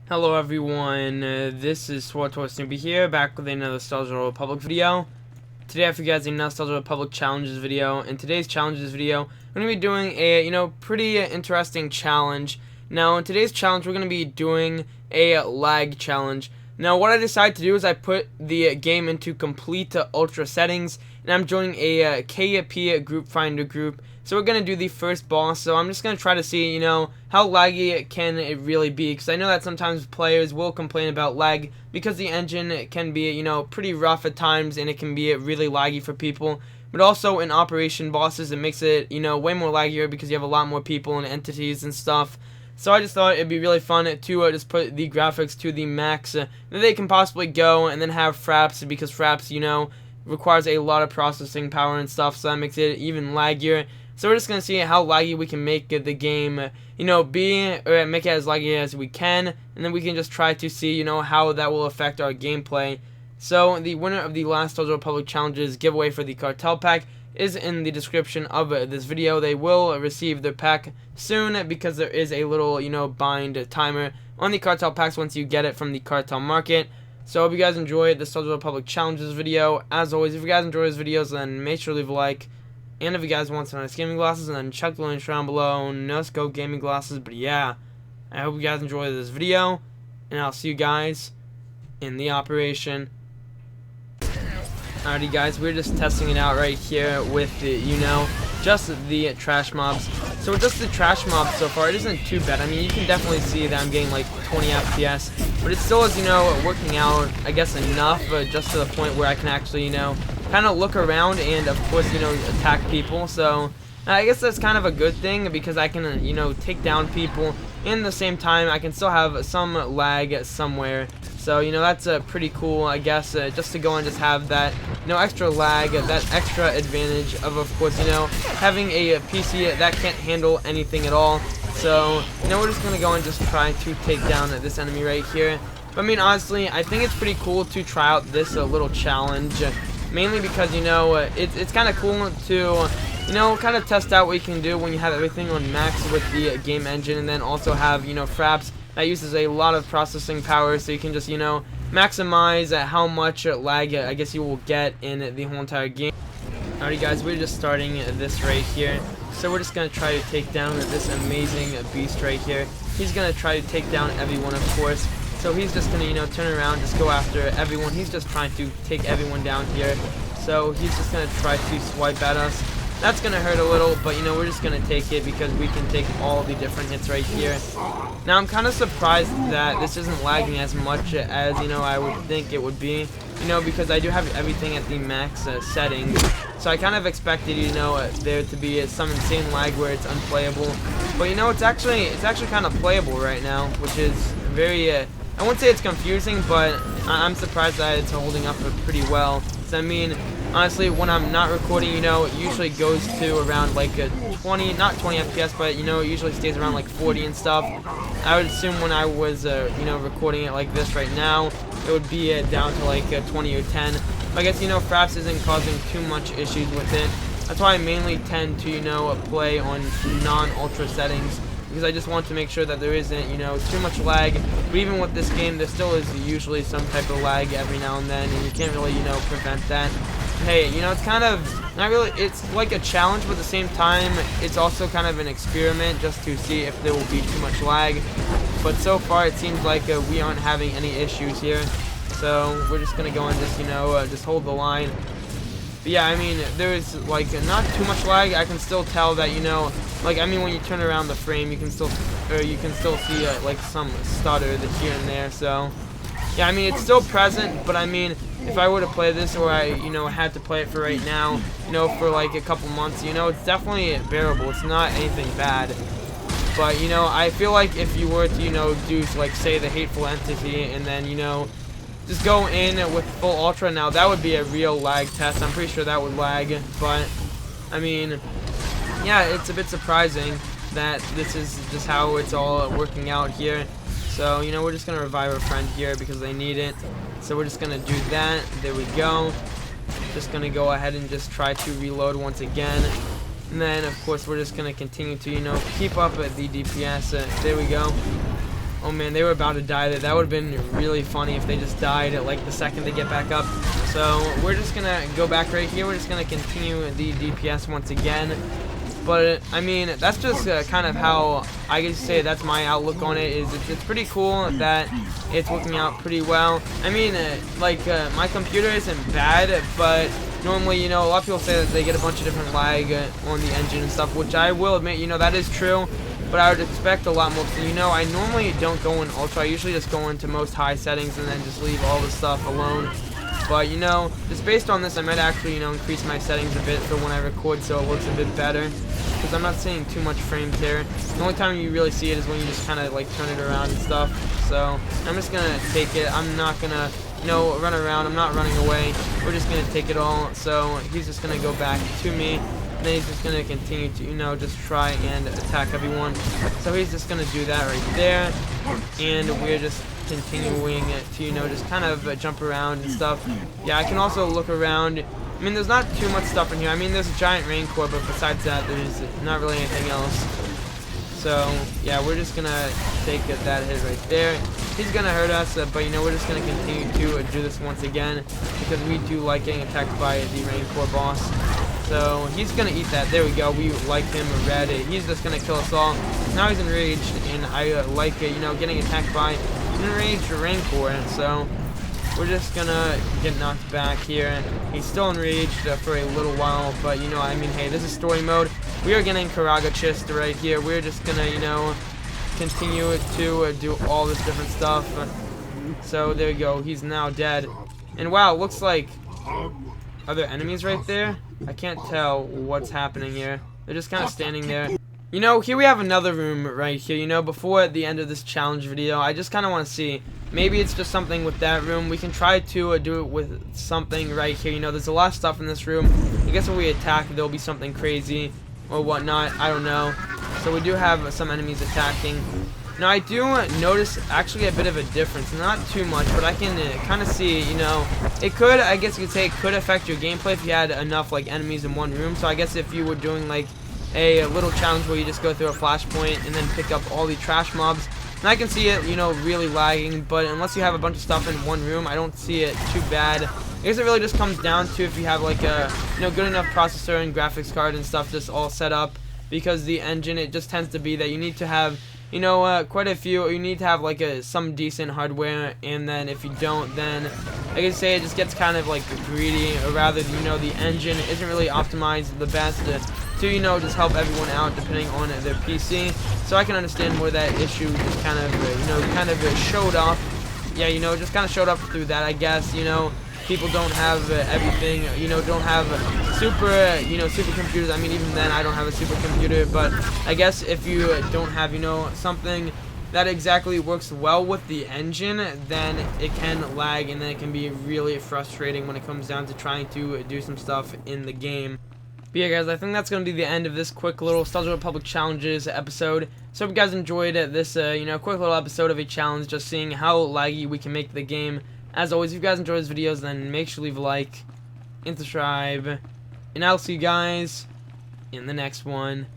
Hello everyone, this is SWTOR here, back with another SWTOR Republic video. Today I have for you guys another SWTOR Republic Challenges video. In today's Challenges video, we're going to be doing a, pretty interesting challenge. Now, in today's challenge, we're going to be doing a lag challenge. Now, what I decided to do is I put the game into complete ultra settings, and I'm joining a KP group finder group. So we're going to do the first boss, so I'm just going to try to see, how laggy can it really be, because I know that sometimes players will complain about lag because the engine can be, pretty rough at times, and it can be really laggy for people. But also in operation bosses, it makes it, way more laggier because you have a lot more people and entities and stuff. So I just thought it'd be really fun to just put the graphics to the max that they can possibly go, and then have fraps, because fraps, requires a lot of processing power and stuff, so that makes it even laggier. So we're just going to see how laggy we can make the game, be, or make it as laggy as we can, and then we can just try to see, how that will affect our gameplay. So the winner of the last SWTOR Republic Challenges giveaway for the cartel pack is in the description of this video. They will receive their pack soon, because there is a little, bind timer on the cartel packs once you get it from the cartel market. So I hope you guys enjoyed the SWTOR Republic Challenges video. As always, if you guys enjoy these videos, then make sure to leave a like. And if you guys want some nice gaming glasses, then check the links down below. No scope gaming glasses. But yeah, I hope you guys enjoy this video, and I'll see you guys in the operation. Alrighty guys, we're just testing it out right here with the, just the trash mobs. So with just the trash mobs so far, it isn't too bad. I mean, you can definitely see that I'm getting like 20 FPS, but it still is, working out, I guess, enough, just to the point where I can actually, kind of look around and, of course, attack people. So I guess that's kind of a good thing, because I can, take down people, and at the same time I can still have some lag somewhere. So, that's pretty cool, I guess, just to go and just have that, extra lag, that extra advantage of course, having a PC that can't handle anything at all. So, we're just going to go and just try to take down this enemy right here. But, I mean, honestly, I think it's pretty cool to try out this little challenge, mainly because, it's kind of cool to, kind of test out what you can do when you have everything on max with the game engine, and then also have, fraps that uses a lot of processing power, so you can just, maximize how much lag, I guess, you will get in the whole entire game. Alrighty guys, we're just starting this right here. So we're just going to try to take down this amazing beast right here. He's going to try to take down everyone, of course. So he's just going to, turn around, just go after everyone. He's just trying to take everyone down here. So he's just going to try to swipe at us. That's going to hurt a little, but, we're just going to take it, because we can take all the different hits right here. Now, I'm kind of surprised that this isn't lagging as much as, I would think it would be, because I do have everything at the max settings. So I kind of expected, there to be some insane lag where it's unplayable. But, it's actually kind of playable right now, which is very, I won't say it's confusing, but I'm surprised that it's holding up pretty well. So, I mean, honestly, when I'm not recording, it usually goes to around like 20, not 20 FPS, but, it usually stays around like 40 and stuff. I would assume when I was, recording it like this right now, it would be down to like 20 or 10. I guess, fraps isn't causing too much issues with it. That's why I mainly tend to, play on non-ultra settings, because I just want to make sure that there isn't, too much lag. But even with this game, there still is usually some type of lag every now and then, and you can't really, prevent that. Hey, it's kind of, not really, it's like a challenge, but at the same time, it's also kind of an experiment, just to see if there will be too much lag. But so far, it seems like we aren't having any issues here. So we're just going to go and just, just hold the line. But yeah, I mean, there's like not too much lag. I can still tell that, like, I mean, when you turn around the frame, you can still see like some stutter here and there. So yeah, I mean, it's still present, but I mean, if I were to play this, or I, had to play it for right now, for like a couple months, it's definitely bearable. It's not anything bad. But, I feel like if you were to, do, like, say, the hateful entity, and then, just go in with full ultra, now that would be a real lag test. I'm pretty sure that would lag, but, I mean, yeah, it's a bit surprising that this is just how it's all working out here. So, we're just going to revive our friend here because they need it. So we're just going to do that. There we go. Just going to go ahead and just try to reload once again. And then, of course, we're just going to continue to, keep up at the DPS. There we go. Oh man, they were about to die there. That would have been really funny if they just died at like the second they get back up. So we're just gonna go back right here. We're just gonna continue the DPS once again. But I mean, that's just kind of how I guess say that's my outlook on it. It's pretty cool that it's working out pretty well. I mean, my computer isn't bad, but normally, you know, a lot of people say that they get a bunch of different lag on the engine and stuff, which I will admit, you know, that is true. But I would expect a lot more. So, you know, I normally don't go in ultra. I usually just go into most high settings and then just leave all the stuff alone. But, you know, just based on this, I might actually, you know, increase my settings a bit for when I record so it looks a bit better. Because I'm not seeing too much frames here. The only time you really see it is when you just kind of, like, turn it around and stuff. So, I'm just going to take it. I'm not going to, you know, run around. I'm not running away. We're just going to take it all. So, he's just going to go back to me. And then he's just going to continue to, you know, just try and attack everyone. So he's just going to do that right there. And we're just continuing to, you know, just kind of jump around and stuff. Yeah, I can also look around. I mean, there's not too much stuff in here. I mean, there's a giant rain core, but besides that, there's not really anything else. So, yeah, we're just going to take that hit right there. He's going to hurt us, but, you know, we're just going to continue to do this once again. Because we do like getting attacked by the rain core boss. So he's gonna eat that. There we go. We like him red. He's just gonna kill us all. Now he's enraged, and I like you know, getting attacked by an enraged Rancor. So we're just gonna get knocked back here. He's still enraged for a little while, but you know, I mean, hey, this is story mode. We are getting Karaga Chist right here. We're just gonna, you know, continue to do all this different stuff. So there we go. He's now dead. And wow, looks like, are there enemies right there? I can't tell what's happening here. They're just kind of standing there. You know, here we have another room right here. You know, before the end of this challenge video, I just kind of want to see. Maybe it's just something with that room. We can try to do it with something right here. You know, there's a lot of stuff in this room. I guess when we attack, there'll be something crazy or whatnot. I don't know. So we do have some enemies attacking. Now, I do notice actually a bit of a difference. Not too much, but I can kind of see, you know, it could, I guess you could say, it could affect your gameplay if you had enough, like, enemies in one room. So I guess if you were doing, like, a little challenge where you just go through a flashpoint and then pick up all the trash mobs, and I can see it, you know, really lagging. But unless you have a bunch of stuff in one room, I don't see it too bad. I guess it really just comes down to if you have, like, a, you know, good enough processor and graphics card and stuff just all set up. Because the engine, it just tends to be that you need to have, you know, quite a few. You need to have like some decent hardware, and then if you don't, then I can say it just gets kind of like greedy, or rather, you know, the engine isn't really optimized the best to you know, just help everyone out depending on their PC. So I can understand where that issue just kind of you know, kind of showed up. Yeah, you know, just kind of showed up through that, I guess. You know, people don't have everything, you know, don't have super, you know, supercomputers. I mean, even then, I don't have a supercomputer, but I guess if you don't have, you know, something that exactly works well with the engine, then it can lag, and then it can be really frustrating when it comes down to trying to do some stuff in the game. But yeah, guys, I think that's going to be the end of this quick little SWTOR Republic Challenges episode. So hope you guys enjoyed this, you know, quick little episode of a challenge, just seeing how laggy we can make the game. As always, if you guys enjoy these videos, then make sure to leave a like and subscribe. And I'll see you guys in the next one.